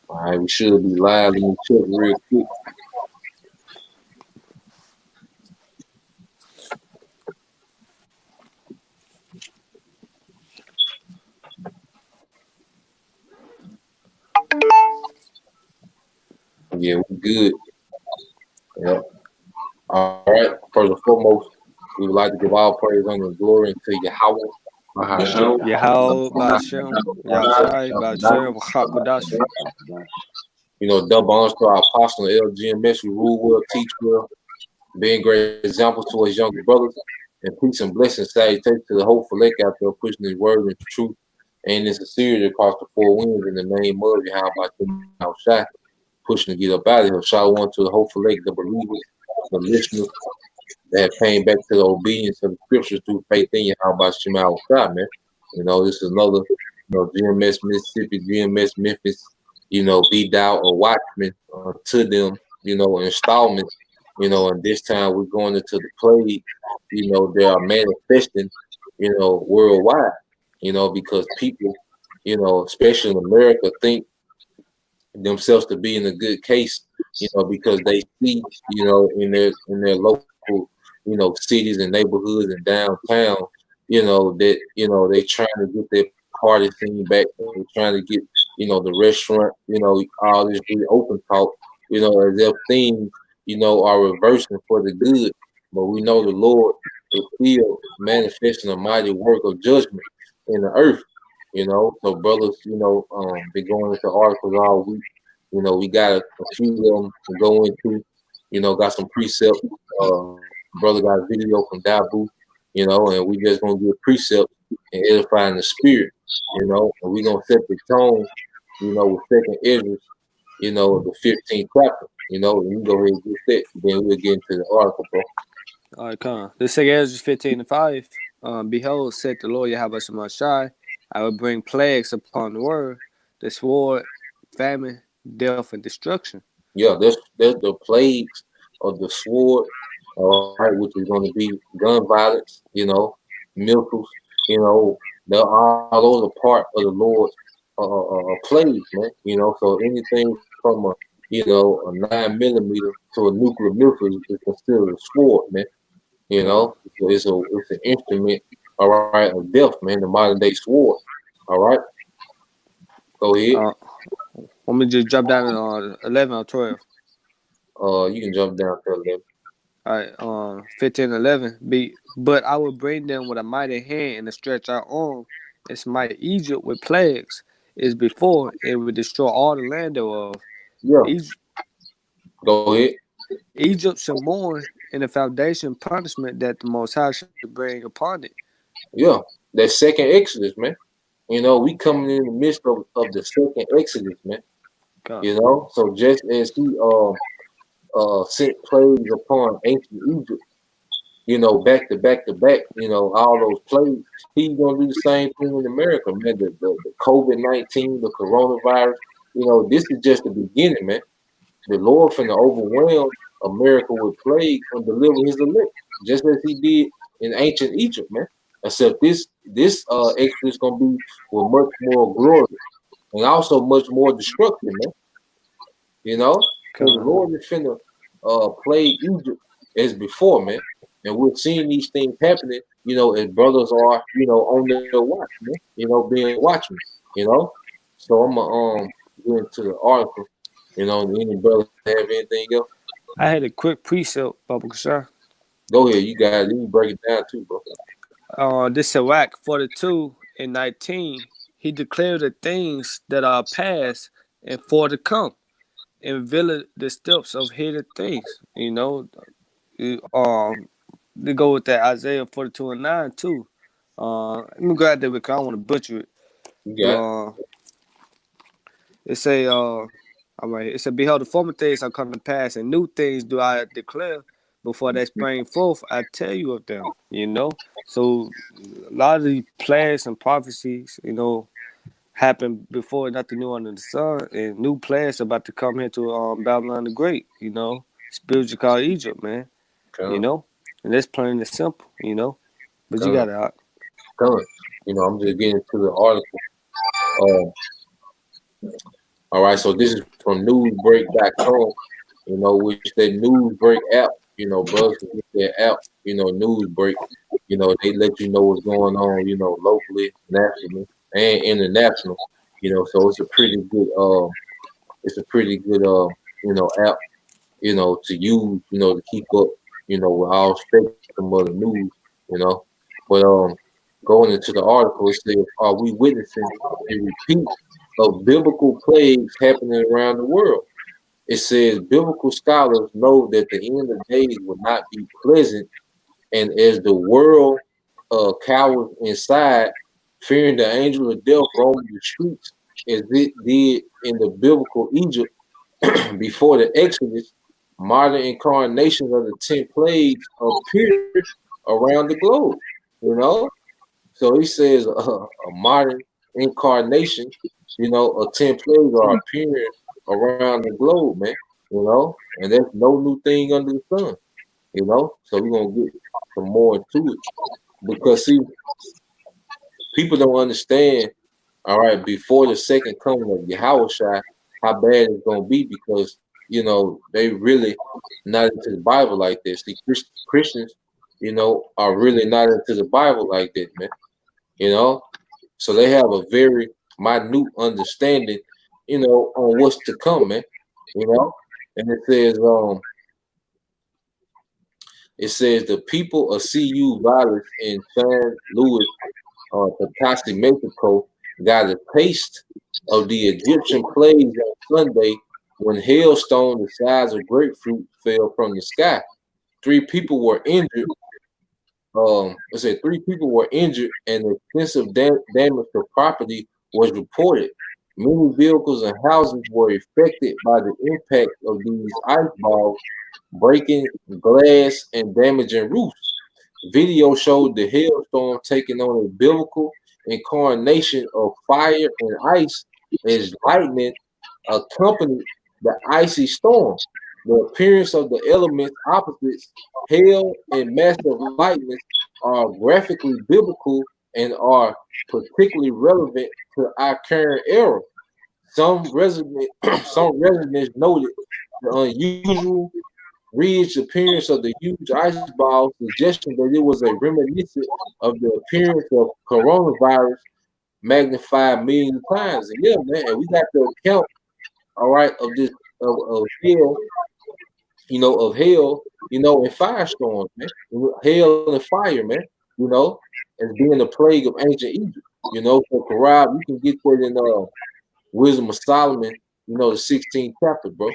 All right, we should be live. Let me check real quick. Yeah, we good. Yeah. All right. First and foremost, we would like to give all praise, honor, and glory to Yahweh. Mahashem. Yahal Bashem, Yahshai Bashem, Hakudash. Double honors to our apostle and LGMS who rule well, teach well, being great examples to his younger brothers, and peace and blessings salutations to the hopeful lake out there pushing his word and truth and in sincerity across the four winds in the name of Yahweh Shai, pushing to get up out of here. Shout one to the hopeful lake, the believers, the listeners that came back to the obedience of the scriptures through faith in Yahweh Shai, man. This is another, GMS Mississippi, GMS Memphis, be thou a watchman to them, installment, and this time we're going into the plague, they are manifesting, worldwide, because people, especially in America, think themselves to be in a good case, because they see, in their local, cities and neighborhoods and downtown, that, they trying to get their party scene back, they're trying to get, the restaurant, all this really open talk, as if things, are reversing for the good. But we know the Lord is still manifesting a mighty work of judgment in the earth, So brothers, been going into articles all week. We got a few of them to go into. Got some precepts. Brother got a video from Dabu, and we just gonna give precepts and edifying the spirit, and we gonna set the tone, with Second Ezra, the 15th chapter, and you go ahead and get that. Then we'll get into the article, bro. All right, come on. This second Ezra 15:5. Behold, said the Lord Yahweh Shai, I will bring plagues upon the world, the sword, famine, death, and destruction. Yeah, that's the plagues of the sword, all right, which is going to be gun violence, missiles, they're all those are part of the Lord's plagues, man. So anything from a 9 millimeter to a nuclear missile is considered a sword, man. So it's an instrument, all right, of death, man. The modern day sword, all right. Go ahead. Want me to just drop down to 11 or 12? You can jump down to 11. All right, 15 11. But I will bring them with a mighty hand and a stretch out arm, and smite Egypt with plagues, is before it will destroy all the land thereof. Yeah. Go ahead. Egypt shall mourn in the foundation punishment that the Most High should bring upon it. Yeah, that second Exodus, man. We coming in the midst of the second Exodus, man. God. So just as he sent plagues upon ancient Egypt, back to back to back, all those plagues, he's gonna do the same thing in America, man. The COVID-19, the coronavirus, this is just the beginning, man. The Lord finna overwhelm America with plagues and deliver his elect, just as he did in ancient Egypt, man. Except this Exodus gonna be with much more glory and also much more destruction, man. So the Lord is finna plague Egypt as before, man. And we're seeing these things happening, as brothers are, on their watch, man. Being watchmen, So I'm gonna get into the article. Any brothers have anything else? I had a quick precept, Baba Kashar. Go ahead, you guys. You break it down too, bro. This Sirach 42 and 19. He declared the things that are past and for to come, and revealed the steps of hidden things. They go with that Isaiah 42 and 9 too. Let me go out there because I don't want to butcher it. It say, all right, it said, behold, the former things are come to pass, and new things do I declare. Before they spring forth, I tell you of them. So a lot of the plans and prophecies, happen before nothing new under the sun, and new plans about to come here to Babylon the Great. Spiritual called Egypt, man. And that's plain and simple. But you got it. I'm just getting to the article. All right, so this is from newsbreak.com, which that newsbreak app, brothers can get their app, newsbreak, they let you know what's going on, locally, nationally, and international, so it's a pretty good app, to use, to keep up, with all spectrum of the news, you know. But going into the article, it says, are we witnessing a repeat of biblical plagues happening around the world? It says biblical scholars know that the end of days will not be pleasant, and as the world cowers inside, fearing the angel of death roaming the streets, as it did in the biblical Egypt before the Exodus, modern incarnations of the 10 plagues appear around the globe. You know, so he says a modern incarnation, of 10 plagues are appearing around the globe, man. And there's no new thing under the sun. So we're gonna get some more into it because see, people don't understand. All right, before the second coming of Yahushua, how bad it's gonna be because they really not into the Bible like this. See, Christians, are really not into the Bible like that, man. You know, so they have a very minute understanding, on what's to come, man. You know, and it says the people of CU violence in San Luis, Potosi, Mexico, got a taste of the Egyptian plagues on Sunday when hailstone the size of grapefruit fell from the sky. Three people were injured. It said 3 people were injured and extensive damage to property was reported. Many vehicles and houses were affected by the impact of these ice balls, breaking glass and damaging roofs. Video showed the hailstorm taking on a biblical incarnation of fire and ice as lightning accompanied the icy storm. The appearance of the elements opposites, hail and massive lightning, are graphically biblical and are particularly relevant to our current era. Some residents, some residents noted the unusual ridged appearance of the huge ice balls, suggesting that it was a reminiscent of the appearance of coronavirus magnified millions of times. And yeah, man, and we got the account, all right, of this of hell, of hell, and firestorms, man. Hell and fire, man, you know, as being the plague of ancient Egypt. So Quran, you can get that in Wisdom of Solomon, the 16th chapter, bro.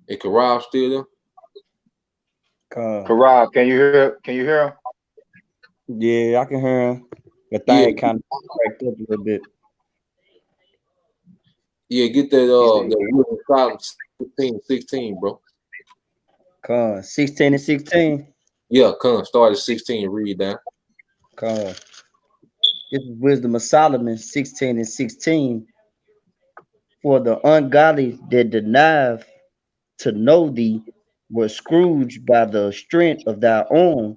And Quran still there? Karab, can you hear? Can you hear him? Yeah, I can hear him. The Yeah, thing kind of cracked up a little bit. yeah, get that Wisdom of Solomon 16, bro. 16 and 16. Yeah, come start at 16 and read down. This is Wisdom of Solomon 16 and 16. For the ungodly that deny to know thee were scourged by the strength of thy arm,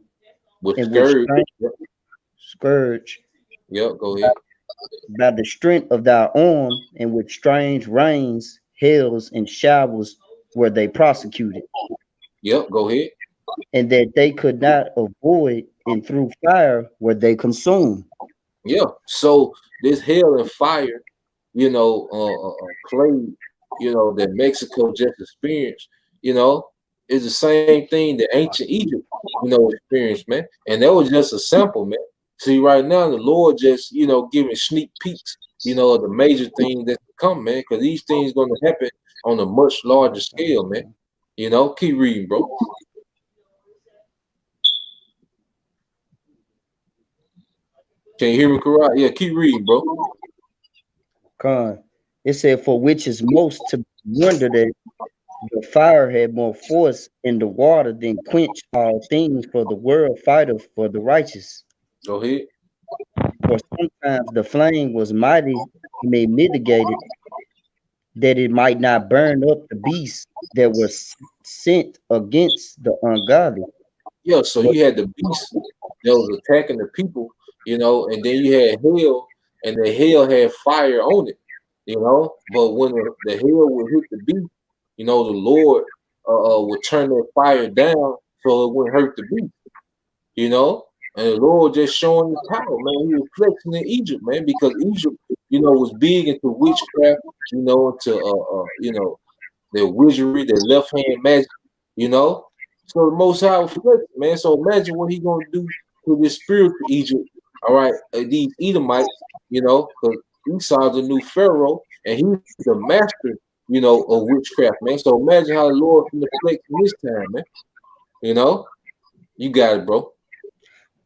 With and which scourge. scourge Yep, go ahead. by the strength of thy arm, and with strange rains, hails, and showers were they prosecuted, Yep, go ahead. and that they could not avoid, and through fire were they consumed. Yeah. So this hell and fire, plague, that Mexico just experienced, is the same thing that ancient Egypt, experienced, man. And that was just a sample, man. See, right now the Lord just, giving sneak peeks, of the major things that come, man, because these things gonna happen on a much larger scale, man. Keep reading, bro. Can you hear me, correct? Yeah, keep reading, bro. It said, for which is most to wonder that the fire had more force in the water than quench all things, for the world fighteth for the righteous. Go ahead. For sometimes the flame was mighty and may mitigate it, that it might not burn up the beasts that were sent against the ungodly. Yeah, so But you had the beast that was attacking the people, you know, and then you had hell, and the hell had fire on it, you know. But when the hell would hit the beast, you know, the Lord would turn that fire down so it wouldn't hurt the beast, you know. And the Lord just showing his power, man. He was flexing in Egypt, man, because Egypt, you know, was big into witchcraft, you know, into you know, their wizardry, their left hand magic, you know. So the Most High was flexing, man. So imagine what he gonna do to this spiritual Egypt, all right, these Edomites, you know, because Esau's the new Pharaoh, and he's the master, you know, of witchcraft, man. So imagine how the Lord can flex in this time, man. You know, you got it, bro.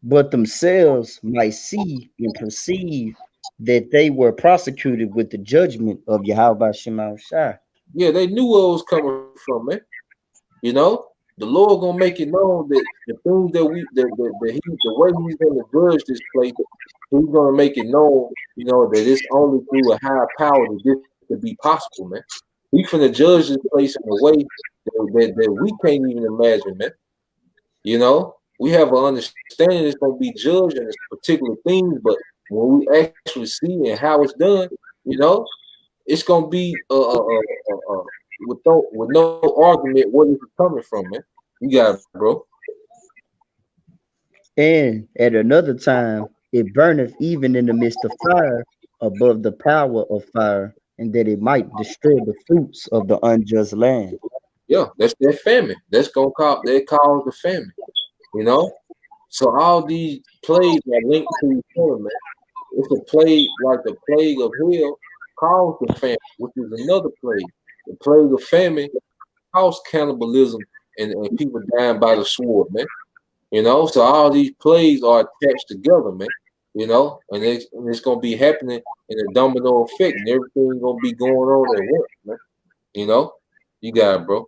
but themselves might see and perceive that they were prosecuted with the judgment of Yahweh Shema Shai. Yeah, they knew where it was coming from, man. You know, the Lord gonna make it known that the things that the way he's gonna judge this place, he's gonna make it known, you know, that it's only through a higher power that this could be possible, man. He's gonna judge this place in a way that we can't even imagine, man. You know, we have an understanding it's gonna be judged in this particular things, but when we actually see and how it's done, you know, it's gonna be with no argument what is it coming from, man. You got it, bro. And at another time it burneth even in the midst of fire above the power of fire, and that it might destroy the fruits of the unjust land. Yeah, that's that famine. That's gonna cause they cause the famine. You know, so all these plagues are linked to each other, man. It's a plague like the plague of hell caused the famine, which is another plague. The plague of famine caused cannibalism and people dying by the sword, man. You know, so all these plays are attached together, man. You know, and it's gonna be happening in a domino effect, and everything's gonna be going on at once, man. You know, you got it, bro.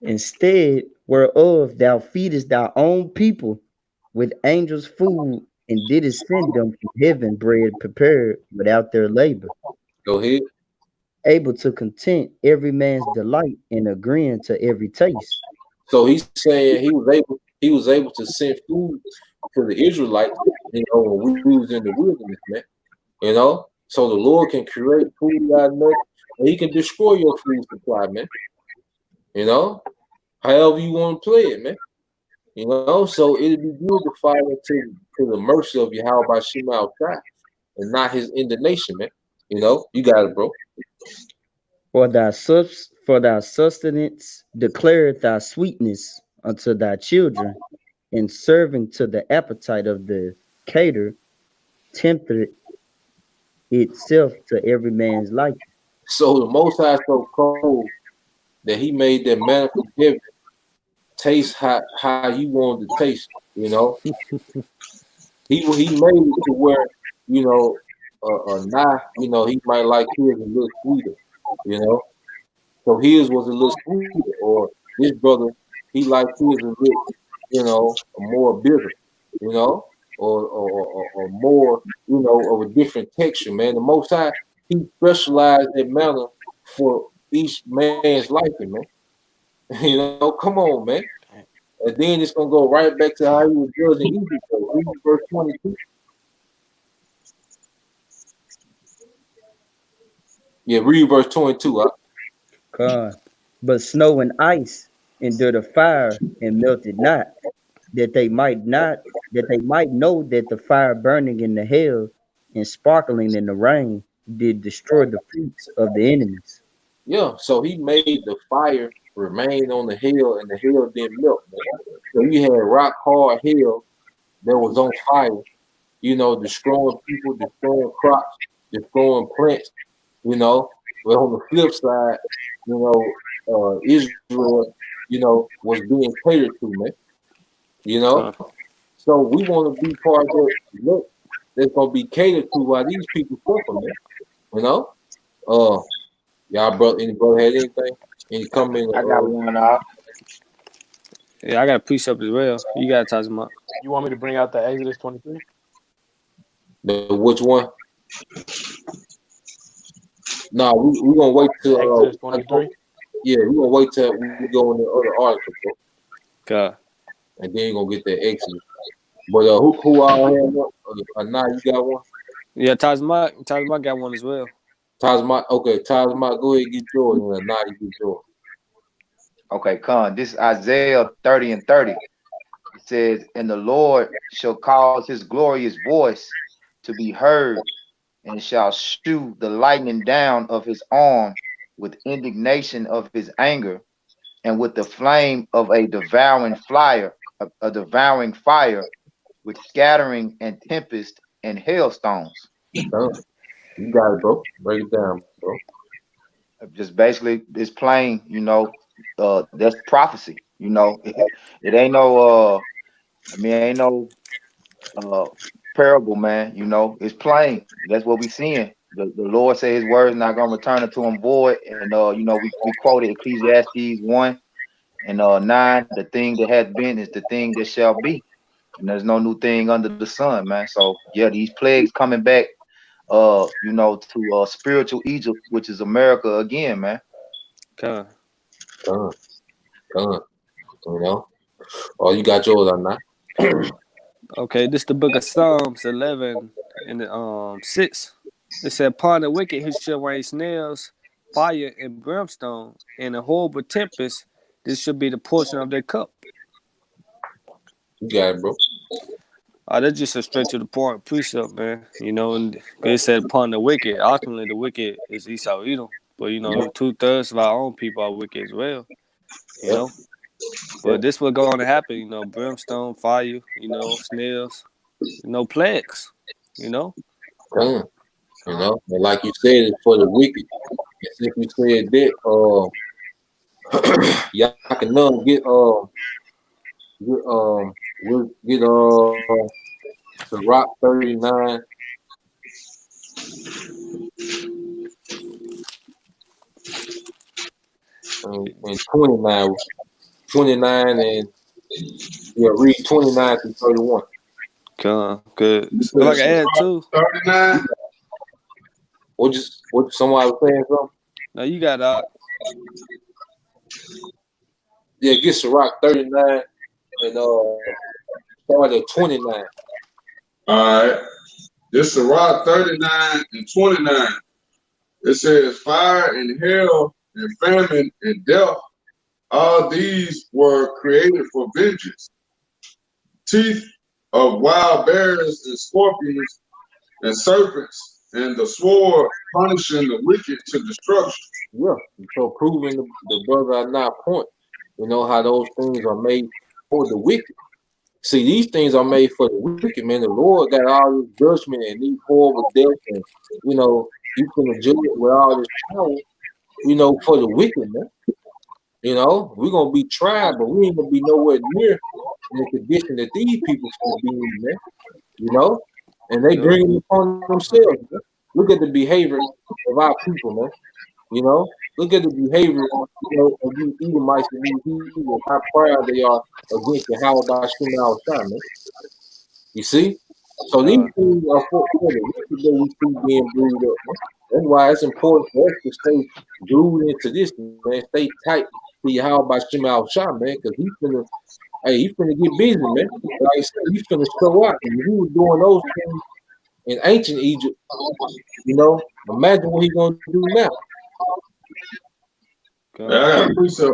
Instead whereof thou feedest thy own people with angels' food, and didst send them from heaven bread prepared without their labor, Go ahead. able to content every man's delight and agreeing to every taste. So he's saying he was able to send food to the Israelites, you know, when we was in the wilderness, man. You know, so the Lord can create food out of nothing, and He can destroy your food supply, man. You know, however you want to play it, man. You know, so it'd be good to fall into the mercy of Yahweh by Shema outside and not his indignation, man. You know, you got it, bro. For thy sustenance declareth thy sweetness unto thy children, and serving to the appetite of the cater tempteth itself to every man's liking. So the Most High is so cold that He made that manna from heaven taste how you wanted to taste. You know, he made it to where you know now you know he might like his a little sweeter. You know, so his was a little sweeter, or this brother he liked his a little you know more bitter. You know, or more you know of a different texture. Man, the Most High He specialized that manner for each man's liking, man. You know, come on, man. And then it's gonna go right back to how he was judging Egypt. So read verse 22. Yeah, read verse 22. God. But snow and ice endure the fire and melted not, that they might know that the fire burning in the hell and sparkling in the rain did destroy the fruits of the enemies. Yeah, so he made the fire remain on the hill and the hill didn't melt. Man. So you had rock hard hill that was on fire, you know, destroying people, destroying crops, destroying plants, you know. But on the flip side, you know, Israel, you know, was being catered to, man. You know, so we want to be part of that look that's gonna be catered to while these people suffer, man. You know, uh, y'all brother, any brother had anything? Any comment? I got one out. Yeah, I got a precept as well. You gotta touch them up. You want me to bring out the Exodus 23? The which one? Nah, we gonna wait till Exodus 23. yeah, we gonna wait till we go in the other article, bro, God. and then you gonna get that Exodus. But who all had Now you got one. Yeah, Tazma got one as well. Tazma, okay, Tazma, go ahead and get yours, and now you get yours. Okay, Con. This is Isaiah 30 and 30. It says, "And the Lord shall cause his glorious voice to be heard, and shall shew the lightning down of his arm with indignation of his anger, and with the flame of a devouring fire, a devouring fire, with scattering and tempest and hailstones." You got it, bro. Break it down, bro. Just basically, it's plain, that's prophecy. It ain't no, ain't no uh parable, man. It's plain. That's what we seeing. The Lord said his word is not gonna return unto him void. And we quoted Ecclesiastes 1 and 9, the thing that has been is the thing that shall be. And there's no new thing under the sun, man. So yeah, these plagues coming back to spiritual Egypt, which is America again, man. Come. Done. You know. Oh, you got yours on that. Okay, this the book of Psalms 11 and 6. It said, "Upon the wicked he shall rain snails, fire and brimstone, and a horrible tempest. This should be the portion of their cup." You got it, bro. That's just a straight to the point precept, man. And it said upon the wicked. Ultimately, the wicked is Esau Edom. But, 2/3 of our own people are wicked as well, you know. But this was going to happen, brimstone, fire, snails, plagues, Done. And like you said, it's for the wicked. And since you said that, y'all can none get we'll get the Rock 39 and 29. 29 and read 29 through 31. Good. So if I can add too. 39. What somebody was saying something? No, you got Yeah, get Ciroc 39 and start at 29. All right. This is Rock 39 and 29. It says, "Fire and hail and famine and death, all these were created for vengeance. Teeth of wild bears and scorpions and serpents, and the sword punishing the wicked to destruction." Yeah, so proving the brother are not point. How those things are made for the wicked. See, these things are made for the wicked, man. The Lord got all this judgment and these horrible deaths, and He's gonna judge with all this power, for the wicked, man. We're gonna be tried, but we ain't gonna be nowhere near in the condition that these people gonna be in, man. And they bring it upon themselves, man. Look at the behavior of our people, man. Look at the behavior, of these Edomites and these people, how proud they are against the how about Shema al Shah, man. You see? So these things are for the wicked that we see being brewed up, man. That's why it's important for us to stay glued into this, man. Stay tight to your how about Shema al Shah, man, because he's finna get busy, man. Like I said, he's finna show out. And he was doing those things in ancient Egypt, imagine what he's gonna do now. I got a precept.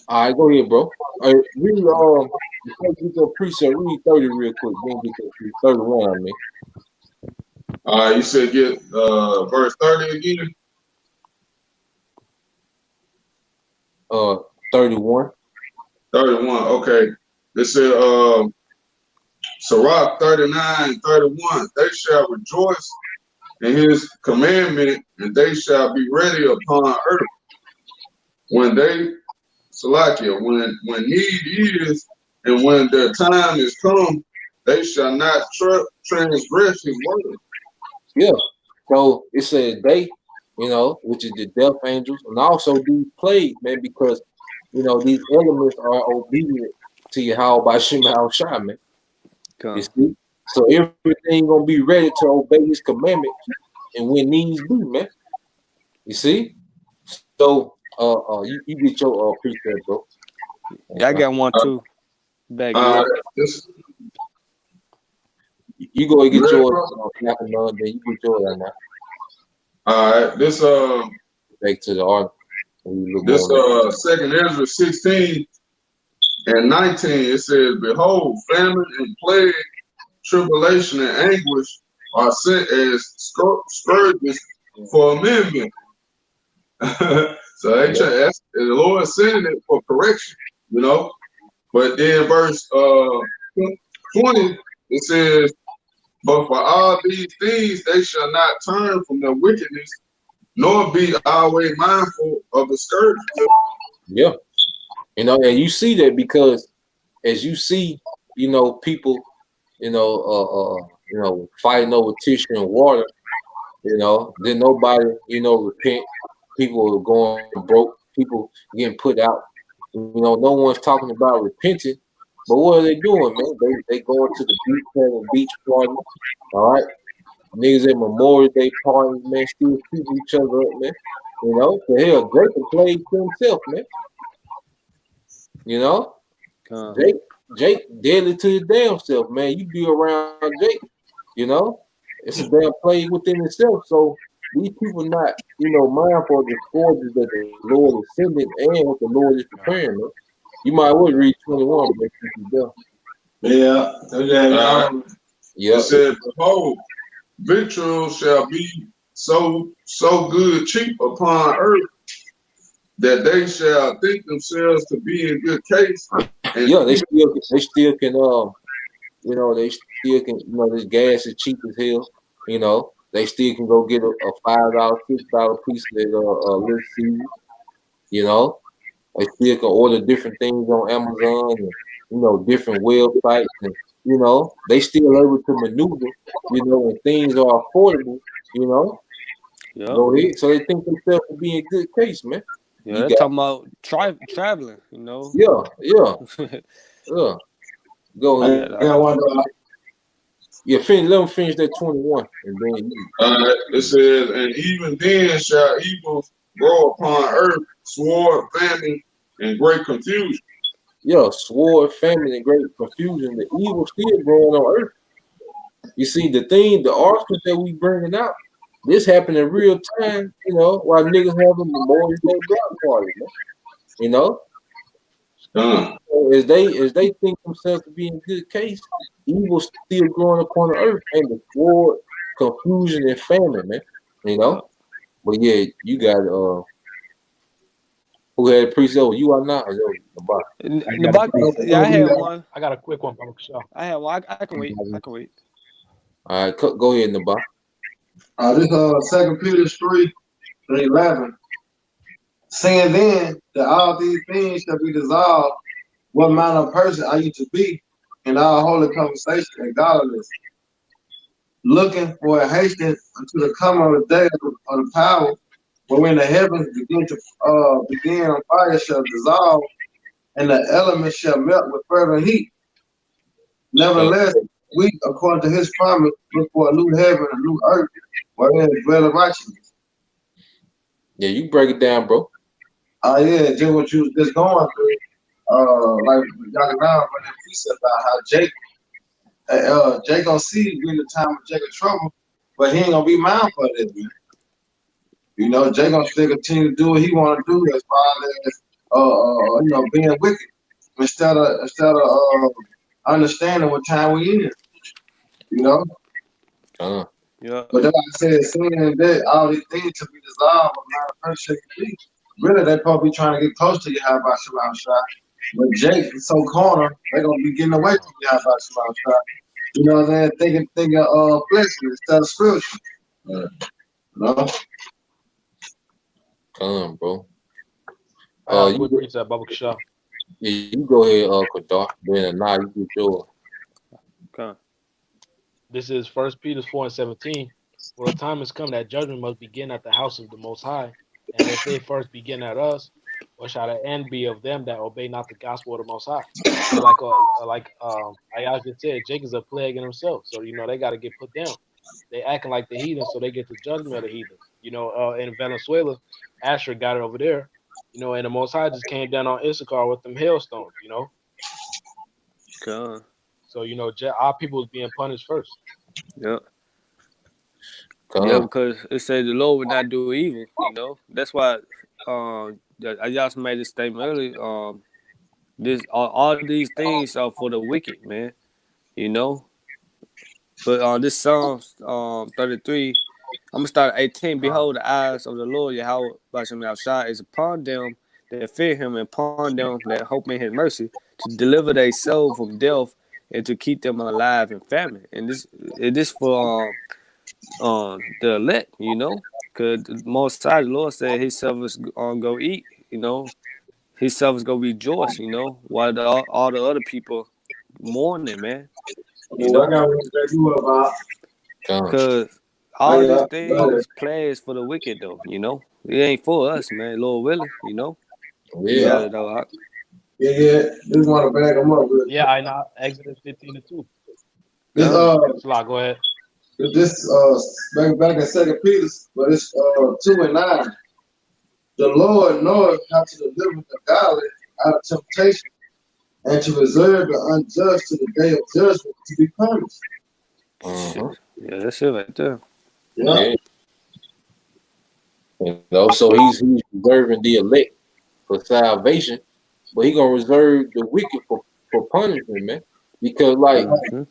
All right, go ahead, bro. All right, read before you get your precept, read 30 real quick. Then get your 31, I mean. You said get verse 30 again? 31. 31, okay. It said Sirach 39, 31, "They shall rejoice in his commandment, and they shall be ready upon earth. When need is, and when their time is come, they shall not transgress his word." Yeah. So it says they, which is the death angels, and also these plagues, man, because these elements are obedient to Yahweh by Shema al Shah, man. You see? So everything gonna be ready to obey his commandments and when needs be, man. You see? So you get your precept, bro. Yeah, I got one too. Back you up. This You go and you get ready, yours. bro? Then you get yours right now. All right. Back to the art. You look This more. second Ezra 16 and 19. It says, "Behold, famine and plague, tribulation and anguish are sent as scourges for amendment." So the Lord sending it for correction, you know. But then verse 20, it says, "But for all these things they shall not turn from their wickedness, nor be always mindful of the scourge." Yeah, and you see that because as you see, people, fighting over tissue and water. Then nobody, repent. People are going broke. People getting put out. No one's talking about repenting. But what are they doing, man? They going to the beach, having beach parties. All right, niggas at Memorial Day parties, man, still shooting each other up, man. The hell, Drake can play to himself, man. You know, Con. Jake deadly to his damn self, man. You be around Jake, you know, it's a damn play within itself. So these people not, mindful of the scourges that the Lord is sending and what the Lord is preparing, man. You might well read 21, but Yeah. yeah, It said, "Behold, victual shall be so good cheap upon earth that they shall think themselves to be in good case." And yeah, they still can, they still can, this gas is cheap as hell, they still can go get a $5, $6 piece of little seed, you know. They still can order different things on Amazon and different websites and they still able to maneuver, when things are affordable, Yeah. go ahead. So they think themselves to be in good case, man. Yeah, You they're got talking about traveling, yeah. Go But ahead. yeah, I got one. Let them finish that 21 and then It says, "And even then shall evil grow upon earth, sword, famine, and great confusion." sword, famine, and great confusion. The evil still growing on earth. You see, the articles that we bringing out, this happened in real time, while niggas having Memorial Day block parties, man. You know, as they think themselves to be in good case, evil still growing upon the earth, and the sword, confusion, and famine, man. You yeah. know, but yeah, you got who had a precept? You are not, or the box. The box, yeah, I had one. I got a quick one, Baba Kasha. I had one. I can wait. I can wait. All right, go ahead, Nabah. This 2 Peter 3:11. Saying then that all these things shall be dissolved, what manner of person are you to be in all holy conversation and godliness, looking for a hasten unto the coming of the day of the power, when the heavens begin on fire shall dissolve, and the elements shall melt with fervent heat. Nevertheless, we, according to his promise, look for a new heaven and a new earth, wherein dwell righteousness. Yeah, you break it down, bro. Yeah, just what you was just going through. Like Dr. Brown put that piece about how Jake gonna see we in the time of Jacob's trouble, but he ain't gonna be mindful of this, man. Jake gonna still continue to do what he wanna do as far as being wicked instead of understanding what time we in, you know. Yeah. But that's why I said, saying that all these things to be dissolved, but not a person can be. Really, they probably trying to get close to Yahweh Shalom Shah. But Jake is so corner, they gonna be getting away from Yahweh Shalom Shah. You know what I'm saying? Thinking fleshly instead of spiritual. No. Bro. I got a quick reset, Baba Kasha. Yeah, you go ahead, Kadar. Then now you get yours. Okay. This is 1 Peter 4:17. For the time has come that judgment must begin at the house of the Most High. And if they first begin at us, what shall the end be of them that obey not the gospel of the Most High? So like Ayaz just said, Jake is a plague in himself. So they got to get put down. They acting like the heathens, so they get the judgment of the heathens. In Venezuela, Asher got it over there. And the Most High just came down on Issachar with them hailstones. God. So our people was being punished first. Yeah. Yeah, God. because it says the Lord would not do evil, That's why I just made this statement earlier. This all these things are for the wicked, man. You know? But this Psalms 33, I'm gonna start at 18. Behold, the eyes of the Lord Yahweh Bashem outside is upon them that fear him, and upon them that hope in his mercy, to deliver their soul from death and to keep them alive in famine. And this for the elect, Cause the most high, the Lord said his servants go eat, his servants go rejoice, while all the other people mourning, man, you Well, I know. got one to say you about. God. Cause Oh, all these yeah. things is plays for the wicked though, It ain't for us, man. Lord willing. You Yeah. got Yeah. it though. Yeah. Just want to back them up real Yeah, quick. I know. Exodus 15:2. This God. Slot, go ahead. this back in Second Peter, but it's 2:9. The Lord knoweth how to deliver the godly out of temptation, and to reserve the unjust to the day of judgment to be punished. Uh-huh. Yeah, that's it right there. Yeah. Yeah. So he's reserving the elect for salvation, but he gonna reserve the wicked for punishment, man. Because like Mm-hmm.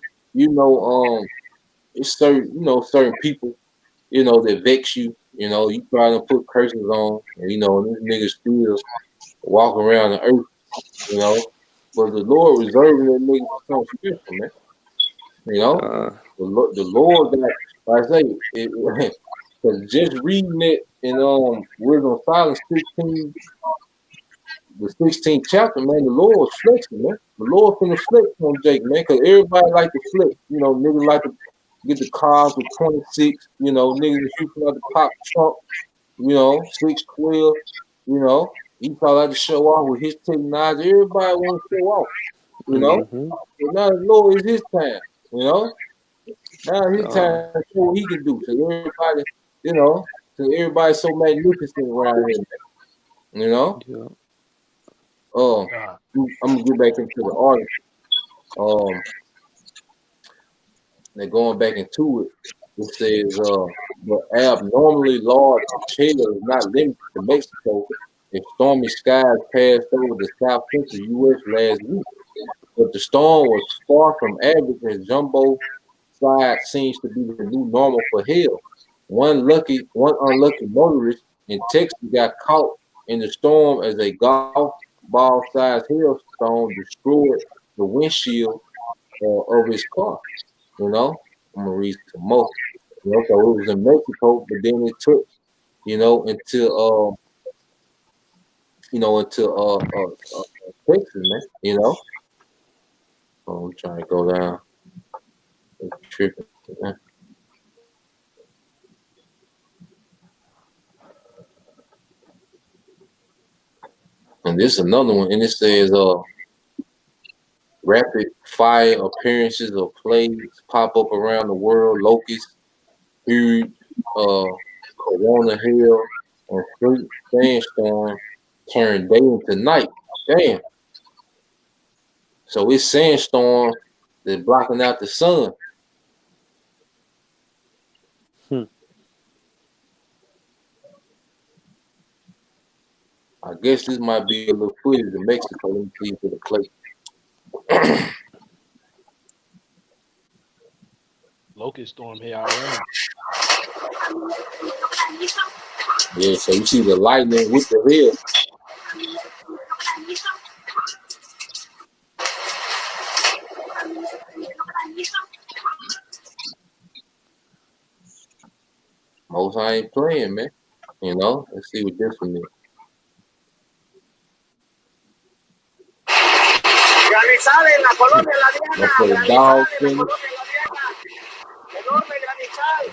it's certain people, that vex you. You try to put curses on, and and these niggas still walk around the earth, you know. But the Lord reserving that nigga for something special, man. You know, Uh, the Lord got, like I say, because just reading it in Wisdom of Silence 16, the 16th chapter, man, the Lord was flexing, man. The Lord finna flex on Jake, man, because everybody like to flex. Niggas like to get the cars with 26, niggas shooting out the pop trunk, 612, he probably like to show off with his technology. Everybody want to show off, you know. mm-hmm. But now the Lord is his time, you know. Now his Uh, time to show what he can do. You know, so everybody's so magnificent around here, you know. yeah. Um, God. I'm gonna get back into the article. Um, they're going back into it. It says, the abnormally large hail is not limited to Mexico. And stormy skies passed over the south central U.S. last week. But the storm was far from average, as jumbo slide seems to be the new normal for hail. One unlucky motorist in Texas got caught in the storm as a golf ball-sized hailstone destroyed the windshield of his car. You know, I'm gonna read some more. So it was in Mexico, but then it took, into Texas, man. I'm trying to go down. It's tripping, man. And this is another one, and it says, rapid fire appearances of plagues pop up around the world. Locusts, huge, corona hail, and street sandstorm turn day into night. Damn. So it's sandstorm that's blocking out the sun. Hmm. I guess this might be a little footage in Mexico. Let me see if it'll play. Locust storm here, Iran. Yeah, so you see the lightning with the hail. Most I ain't playing, man. Let's see what this one is. Granizada en la colonia La Diana, That's for the granizada dog en la finish. colonia La Diana, enorme granizada.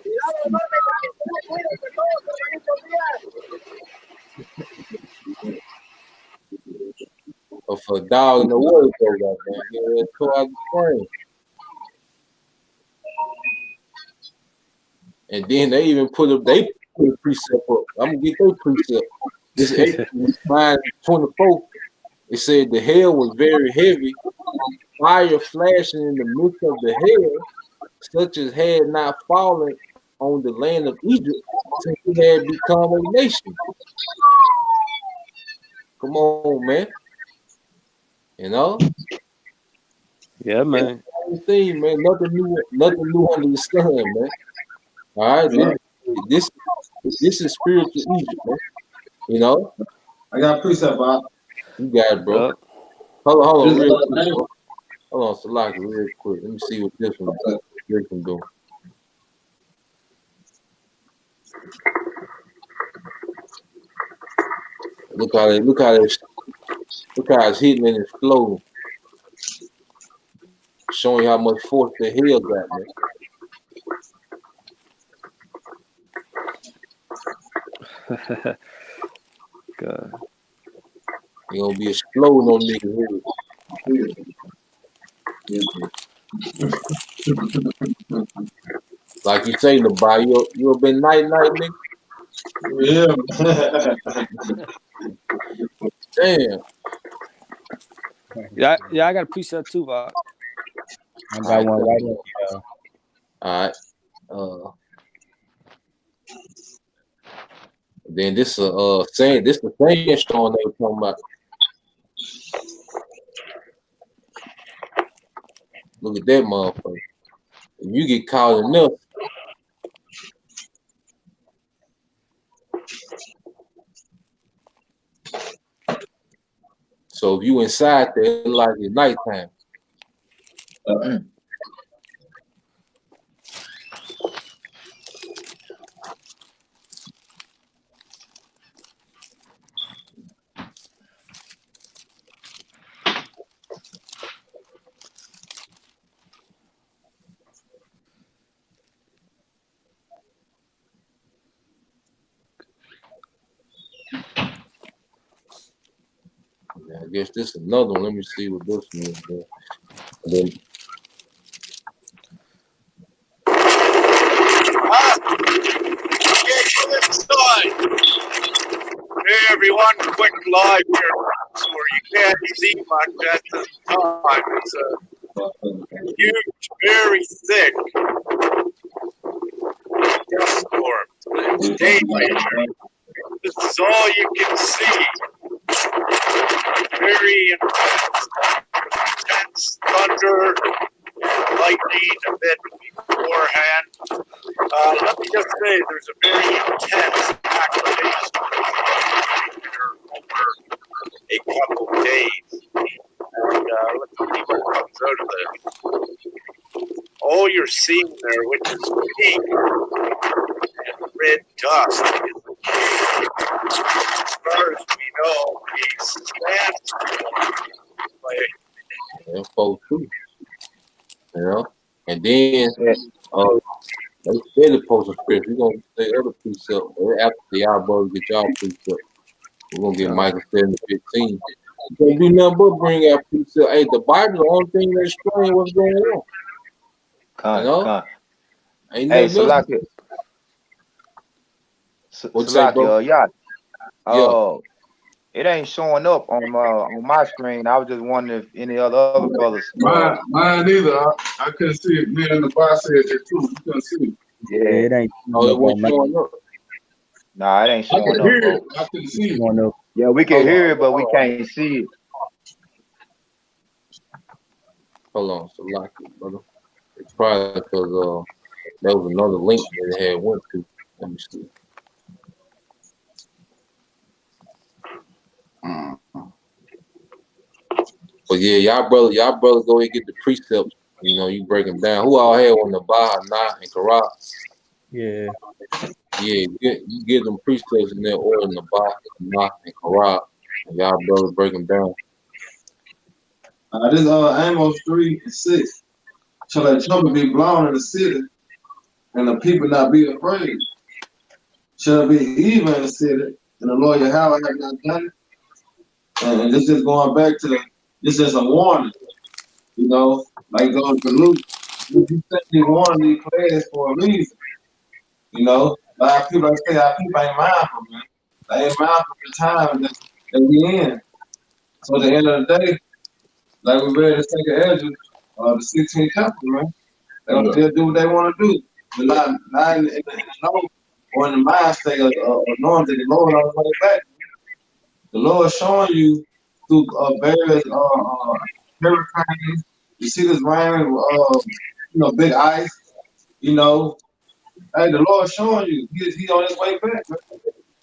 Cuidado, enorme granizada, cuídense todos, hermanitos mías. Or for a dog in the water though, man. Yeah, tore out the frame. And then they even put a precept up. I'm gonna get their precept. This 9:24, it said the hail was very heavy, fire flashing in the midst of the hail, such as had not fallen on the land of Egypt since it had become a nation. Come on, man. You know? Yeah, man. Same thing, man. Nothing new under the sun, man. All right, this is spiritual Egypt, man. You know? I got a precept, Bob. You got it, bro. Yup. Hold on, This, real quick, bro. Hold on, Salaki, real quick. Let me see what this one do. Look how it's hitting and it's flowing. Showing you how much force the hell got, man. God. You gonna be exploding on niggas' head. Like you say, Nabai, you have been night, nigga. Yeah. Damn. Yeah, I got a precept too, Bob. I got one right here. All right. Then this saying this the same storm they were talking about. Look at that motherfucker. If you get caught enough, so if you inside there, it's like it's nighttime. I guess this is another one. Let me see what this one is. Then Hey everyone, quick live here where you can't see much at this time. It's a huge, very thick dust storm. It's daylight here. This is all you can see. Very intense thunder and lightning a bit beforehand. Let me just say there's a very intense activation over a couple of days. And let's see what comes out of this. All you're seeing there, which is pink and red dust, is as far as we know, a sandstorm. info too. You know? And then they said the post script. We're gonna say other precept. After y'all brothers get y'all precept, we're gonna get Micah 7:15. You can't do nothing but bring out precept. Hey, the Bible the only thing that explains what's going on. You know? Ain't Hey, nothing else. Salaki. What'd you say, bro? Yeah. Yeah. It ain't showing up on my screen. I was just wondering if any other brothers. Mine either. I couldn't see it. Me and the boss said that too. You couldn't see it. Yeah. It ain't. Oh, it wasn't showing up. Nah, it ain't I showing could up, hear bro. it. I couldn't see it. Yeah, we can hear it, but we can't see it. Hold on, so lock it, brother. It's probably because there was another link that it had went to. Let me see. But yeah, y'all brothers go ahead and get the precepts. You know, you break them down. Who all had on the Baha, Nah, and Karak? Yeah. Yeah, you give them precepts in their order, in the Baha, Nah, and Karak. And y'all brothers break them down. This Amos 3:6. Shall a trumpet be blown in the city, and the people not be afraid? Shall be evil in the city, and the Lord Yahweh have not done it? And this is going back to this is a warning, you know, like going to Luke. You think he warned these players for a reason, you know. Our people ain't mindful, man. They ain't mindful of the time that we in. So at the end of the day, like we read in Second Ezra, the 16th chapter, man, they gonna still do what they want to do, but not in the know or in the mind state of knowing that the Lord on his way back. The Lord showing you through various hurricanes. You see this rain, big ice. You know, hey, the Lord showing you he on his way back. Man.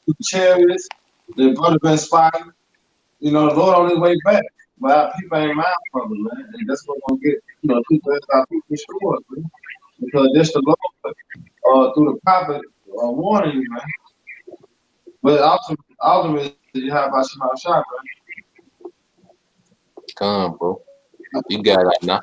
Through the chariots, the brother been spotted. You know, the Lord on his way back. But our people ain't mindful of it, man. And that's what gonna get, people that's our people destroyed, man. Because this the Lord through the prophet warning you, man. But ultimately you have about Shema Shah, man. Come on, bro. You got it now.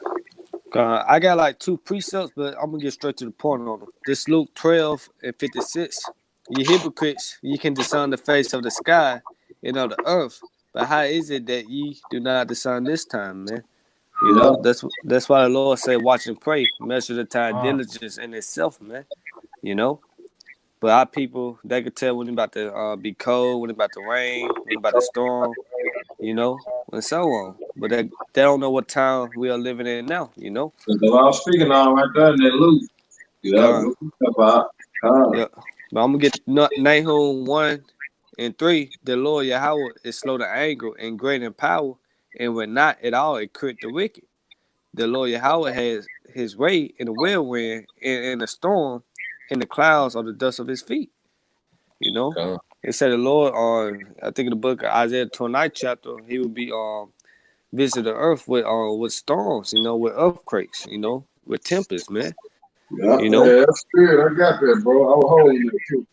I got like 2 precepts, but I'm gonna get straight to the point on them. This Luke 12:56. You hypocrites, ye can discern the face of the sky and of the earth, but how is it that ye do not discern this time, man? You know, that's why the Lord said, watch and pray, measure the time, diligence in itself, man. You know, but our people, they could tell when it's about to be cold, when it's about to rain, when it's about to storm, you know, and so on. But they don't know what time we are living in now, you know. That's what I was speaking on right there in that Luke. Yeah. But I'm gonna get Nahum 1:3. The Lord Yahweh is slow to anger and great in power, and when not at all, it crit the wicked. The Lord Yahweh has his way in the whirlwind, in the storm, in the clouds, or the dust of his feet. You know, it said the Lord on, I think in the book of Isaiah 29 chapter, he would be visit the earth with storms, you know, with earthquakes, you know, with tempests, man. Yeah, You know, that's good. I got that, bro. I was holding it too.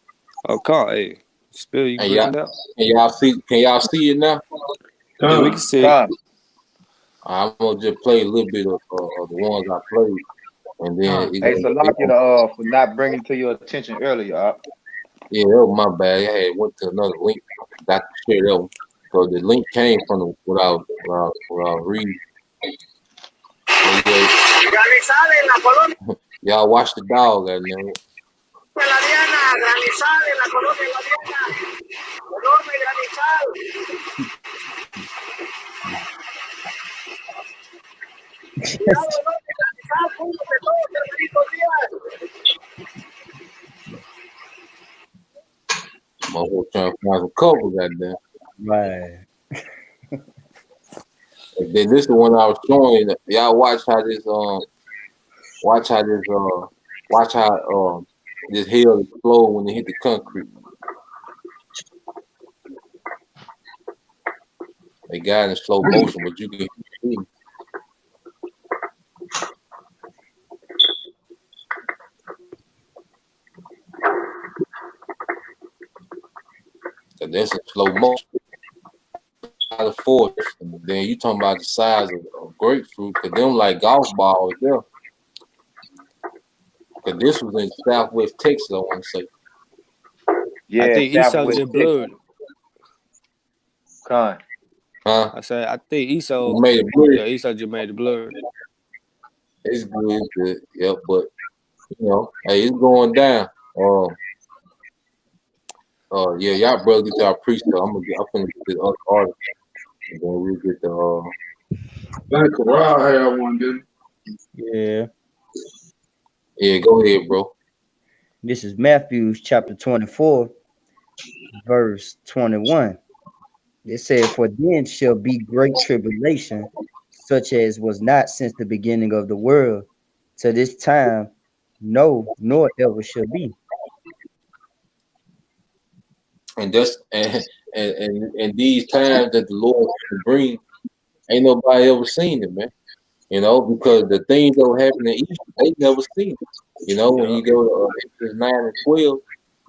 Okay, hey, Spill, you can bring it up. Can y'all see it now? Yeah, we can see it. I'm gonna just play a little bit of the ones I played, and then Hey, Salakia, for not bringing to your attention earlier. Yeah, that was my bad. I had went to another link. Got to share that one. So the link came from what I was reading. Y'all watch the dog, I know. I'm over trying to find some cover, goddamn. Right. Then this is the one I was showing. Y'all watch how this hill explode when it hit the concrete. They got it in slow motion, but you can see. So that's in slow motion. Out of force. And then you talking about the size of grapefruit, because them like golf balls there. Because this was in Southwest Texas, I want to say. Yeah, I think Esau just blurred. Huh? I said, I think Esau made it blurred. Yeah, Esau just made it blurred. It's good, yeah, but you know, hey, it's going down. Yeah, y'all brothers get y'all precept. I'm gonna get this other article, and then we'll get the That Corral had one, didn't Yeah. Yeah, go ahead, bro. This is Matthew chapter 24, verse 21. It said, "For then shall be great tribulation, such as was not since the beginning of the world to this time, no, nor ever shall be." And that's and these times that the Lord can bring, ain't nobody ever seen it, man. You know, because the things that were happening in Egypt, they never seen it. You know, when you go to Exodus 9 and 12,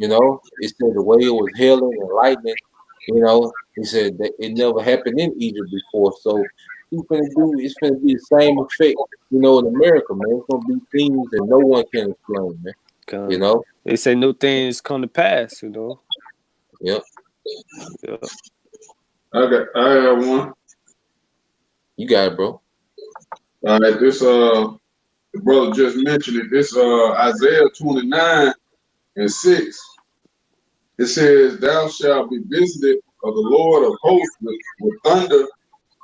you know, it said the way it was hailing and lightning. You know, he said that it never happened in Egypt before. So it's gonna be the same effect, you know, in America, man. It's gonna be things that no one can explain, man. You know? They say new things come to pass, you know. Yep. I have one. You got it, bro. All right, this the brother just mentioned it. This Isaiah 29 and 6. It says, "Thou shalt be visited of the Lord of hosts with thunder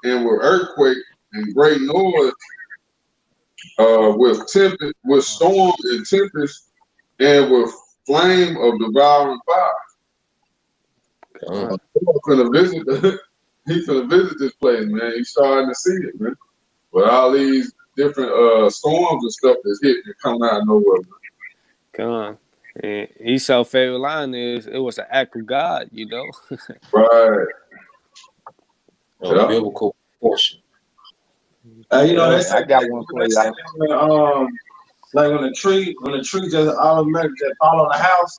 and with earthquake and great noise, with tempest, with storm and tempest, and with flame of devouring fire." God. He's gonna visit he's gonna visit this place, man. He's starting to see it, man. With all these different storms and stuff that's hitting and coming out of nowhere, man. God. And Esau's favorite line is, "It was an act of God," you know. Right. A biblical portion. You know, Yeah. they say, I got one for they you. say like when a tree just automatically just fall on the house,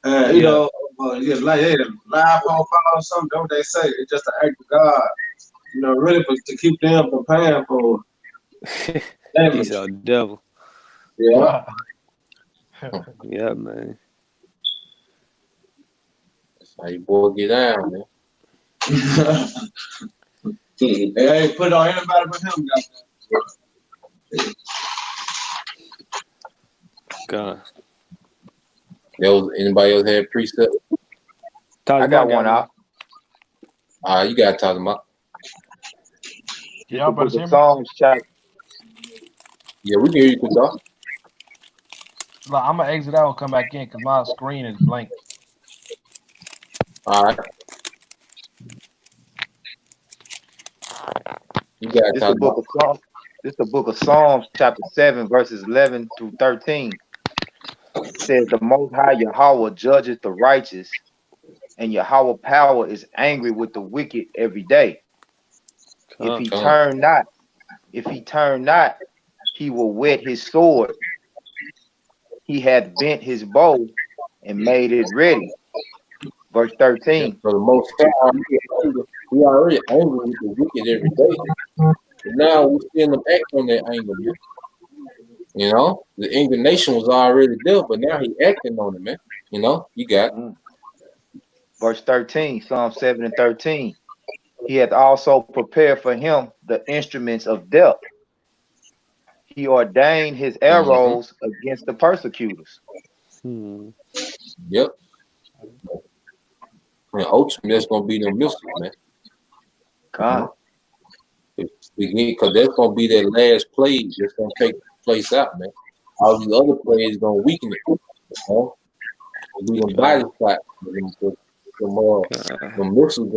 and you know, just like hey, live on fire or something. That's what they say. It's just an act of God. You know, really to keep them from paying for damage. Esau devil. Yeah. Yeah, man. That's how you boy get down, man. They ain't put it on anybody but him, goddamn. God. Anybody else had precept? I got one out. You gotta talk about. Y'all The book better of see me. Psalms chapter. Yeah, we can hear you, Kudah. Like, I'm gonna exit out and come back in because my screen is blank. All right. You gotta This talk the book about. of Psalms. This the book of Psalms, chapter 7, verses 11 through 13. It says, "The Most High Yahweh judges the righteous, and Yahweh power is angry with the wicked every day. If he turn not, he will whet his sword. He hath bent his bow and made it ready." Verse Yeah, 13. for the most part, we already angry with the wicked every day. But now we seeing them act on that anger, man. You know, the indignation was already there, but now he acting on it, man. You know, you got. Verse 13, Psalm 7 and 13. "He hath also prepared for him the instruments of death. He ordained his arrows against the persecutors." Yep. And ultimately, that's gonna be them missiles, man. God. Because that's gonna be that last play that's gonna take place out, man. All these other plays gonna weaken it. You know? It'll be them body shots. The missiles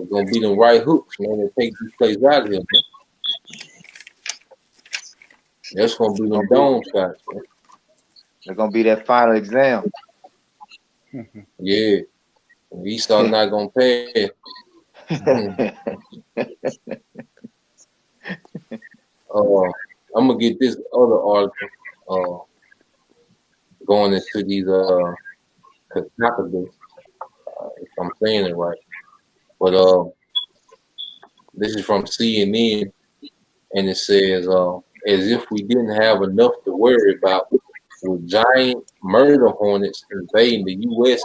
gonna be them right hooks, man, that take these plays out of here, man. That's gonna be them dome shots, man. They're gonna be that final exam. Yeah. Esau not gonna pay. I'm gonna get this other article going into these catastrophes, if I'm saying it right. But this is from CNN, and it says, as if we didn't have enough to worry about with giant murder hornets invading the U.S.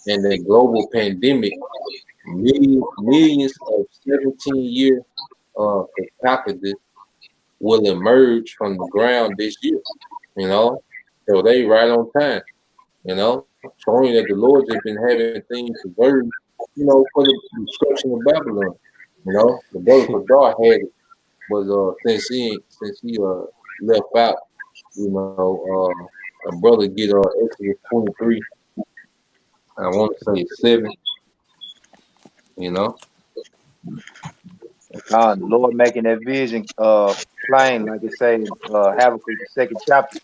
and a global pandemic, millions of 17-year catastrophes will emerge from the ground this year. You know, so they right on time. You know, showing that the Lord has been having things preserved. You know, for the destruction of Babylon. You know, the brother Kadar had it, but since he left out, you know, a brother get Exodus 23. I want to say 7. You know. The Lord making that vision plain, like it say Habakkuk the 2nd chapter.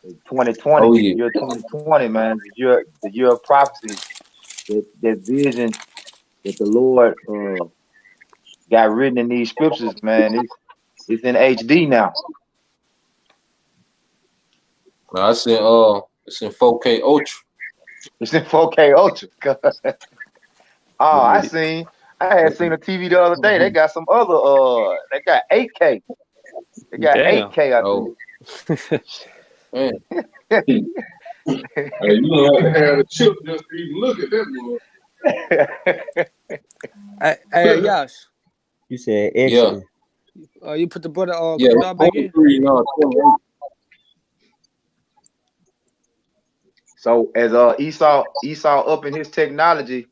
2020, Oh this yeah. year 2020, man, the year of prophecy. That vision that the Lord got written in these scriptures, man, it's in HD now. No, it's in 4K Ultra. It's in 4K Ultra. I had seen a TV the other day. They got some other they got 8K. They got Damn. 8K, I think. Man. Hey, you don't have to have a chip just to even look at that one. Hey, Yash. You said excellent. You put the brother Yeah, Kadar back in? 23, no, 28. So as Esau up in his technology,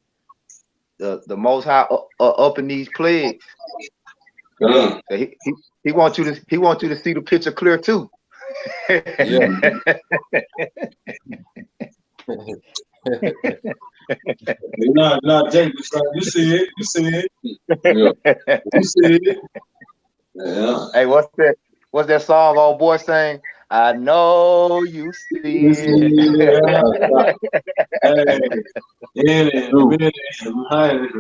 the Most High up in these plagues. Con. So he wants you to see the picture clear too. Yeah. Nah, Jake, you see it. You see it. Yeah. You see it. Yeah. Hey, what's that song old boy saying? I know you see You see it. it. Hey, in it, True. with it, behind it.